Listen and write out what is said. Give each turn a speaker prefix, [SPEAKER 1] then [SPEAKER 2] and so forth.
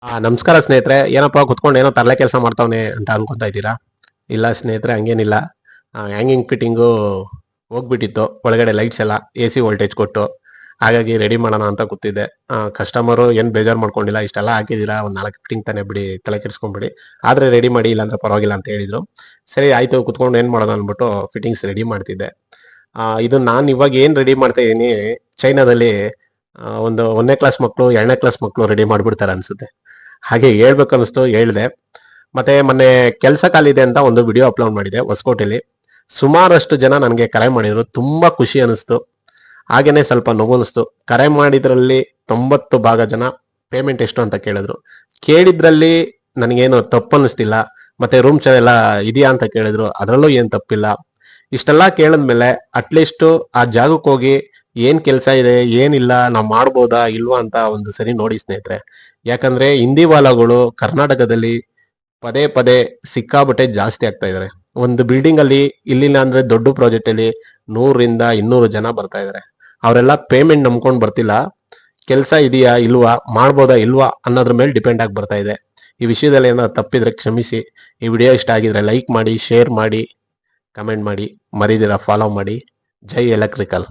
[SPEAKER 1] ನಮಸ್ಕಾರ ಸ್ನೇಹಿತರೆ. ಏನಪ್ಪಾ ಕುತ್ಕೊಂಡು ಏನೋ ತರಲೆ ಕೆಲಸ ಮಾಡ್ತಾವನೆ ಅಂತ ಅನ್ಕೊಂತಾ ಇದ್ದೀರಾ? ಇಲ್ಲ ಸ್ನೇಹಿತರೆ, ಹಂಗೇನಿಲ್ಲ. ಹ್ಯಾಂಗಿಂಗ್ ಫಿಟ್ಟಿಂಗು ಹೋಗ್ಬಿಟ್ಟಿತ್ತು ಒಳಗಡೆ, ಲೈಟ್ಸ್ ಎಲ್ಲ ಎ ಸಿ ವೋಲ್ಟೇಜ್ ಕೊಟ್ಟು. ಹಾಗಾಗಿ ರೆಡಿ ಮಾಡೋಣ ಅಂತ ಕೂತಿದ್ದೆ. ಕಸ್ಟಮರು ಏನು ಬೇಜಾರು ಮಾಡ್ಕೊಂಡಿಲ್ಲ, ಇಷ್ಟೆಲ್ಲ ಹಾಕಿದ್ದೀರಾ, ಒಂದು 4 ಫಿಟ್ಟಿಂಗ್ ತಾನೇ, ಬಿಡಿ ತಲೆ ಕೆಡಿಸ್ಕೊಂಬಿಡಿ, ಆದರೆ ರೆಡಿ ಮಾಡಿ, ಇಲ್ಲಾಂದ್ರೆ ಪರವಾಗಿಲ್ಲ ಅಂತ ಹೇಳಿದ್ರು. ಸರಿ ಆಯಿತು, ಕುತ್ಕೊಂಡು ಏನು ಮಾಡೋದು ಅಂದ್ಬಿಟ್ಟು ಫಿಟ್ಟಿಂಗ್ಸ್ ರೆಡಿ ಮಾಡ್ತಿದ್ದೆ. ಇದು ನಾನು ಇವಾಗ ಏನು ರೆಡಿ ಮಾಡ್ತಾ ಇದ್ದೀನಿ, ಚೈನಾದಲ್ಲಿ ಒಂದು 1ನೇ ಕ್ಲಾಸ್ ಮಕ್ಕಳು 2ನೇ ಕ್ಲಾಸ್ ಮಕ್ಕಳು ರೆಡಿ ಮಾಡಿಬಿಡ್ತಾರೆ ಅನ್ಸುತ್ತೆ. ಹಾಗೆ ಹೇಳ್ಬೇಕು ಅನಿಸ್ತು, ಹೇಳ್ದೆ. ಮತ್ತೆ ಮೊನ್ನೆ ಕೆಲಸ ಕಾಲಿದೆ ಅಂತ ಒಂದು ವಿಡಿಯೋ ಅಪ್ಲೋಡ್ ಮಾಡಿದೆ ಹೊಸಕೋಟೆಯಲ್ಲಿ. ಸುಮಾರಷ್ಟು ಜನ ನನಗೆ ಕರೆ ಮಾಡಿದ್ರು, ತುಂಬಾ ಖುಷಿ ಅನಿಸ್ತು. ಹಾಗೇನೆ ಸ್ವಲ್ಪ ನೋವು ಅನಿಸ್ತು. ಕರೆ ಮಾಡಿದ್ರಲ್ಲಿ 90 ಭಾಗ ಜನ ಪೇಮೆಂಟ್ ಎಷ್ಟು ಅಂತ ಕೇಳಿದ್ರು. ಕೇಳಿದ್ರಲ್ಲಿ ನನಗೇನು ತಪ್ಪು ಅನ್ನಿಸ್ತಿಲ್ಲ. ಮತ್ತೆ ರೂಮ್ ಎಲ್ಲ ಇದೆಯಾ ಅಂತ ಕೇಳಿದ್ರು, ಅದರಲ್ಲೂ ಏನು ತಪ್ಪಿಲ್ಲ. ಇಷ್ಟೆಲ್ಲ ಕೇಳಿದ್ಮೇಲೆ ಅಟ್ಲೀಸ್ಟ್ ಆ ಜಾಗಕ್ಕೆ ಹೋಗಿ ಏನ್ ಕೆಲಸ ಇದೆ, ಏನಿಲ್ಲ, ನಾವು ಮಾಡ್ಬೋದಾ ಇಲ್ವಾ ಅಂತ ಒಂದು ಸರಿ ನೋಡಿ ಸ್ನೇಹಿತರೆ. ಯಾಕಂದ್ರೆ ಹಿಂದಿ ವಾಲಾಗಳು ಕರ್ನಾಟಕದಲ್ಲಿ ಪದೇ ಪದೇ ಸಿಕ್ಕಾಬಟ್ಟೆ ಜಾಸ್ತಿ ಆಗ್ತಾ ಇದಾರೆ. ಒಂದು ಬಿಲ್ಡಿಂಗ್ ಅಲ್ಲಿ ಇಲ್ಲಿಲ್ಲ ಅಂದ್ರೆ ದೊಡ್ಡ ಪ್ರಾಜೆಕ್ಟ್ ಅಲ್ಲಿ 100 ರಿಂದ 200 ಜನ ಬರ್ತಾ ಇದಾರೆ. ಅವರೆಲ್ಲ ಪೇಮೆಂಟ್ ನಂಬ್ಕೊಂಡು ಬರ್ತಿಲ್ಲ, ಕೆಲಸ ಇದೆಯಾ ಇಲ್ವಾ, ಮಾಡ್ಬೋದಾ ಇಲ್ವಾ ಅನ್ನೋದ್ರ ಮೇಲೆ ಡಿಪೆಂಡ್ ಆಗಿ ಬರ್ತಾ ಇದೆ. ಈ ವಿಷಯದಲ್ಲಿ ಏನಾದ್ರು ತಪ್ಪಿದ್ರೆ ಕ್ಷಮಿಸಿ. ಈ ವಿಡಿಯೋ ಇಷ್ಟ ಆಗಿದ್ರೆ ಲೈಕ್ ಮಾಡಿ, ಶೇರ್ ಮಾಡಿ, ಕಮೆಂಟ್ ಮಾಡಿ, ಮರಿದಿರ ಫಾಲೋ ಮಾಡಿ. ಜೈ ಎಲೆಕ್ಟ್ರಿಕಲ್.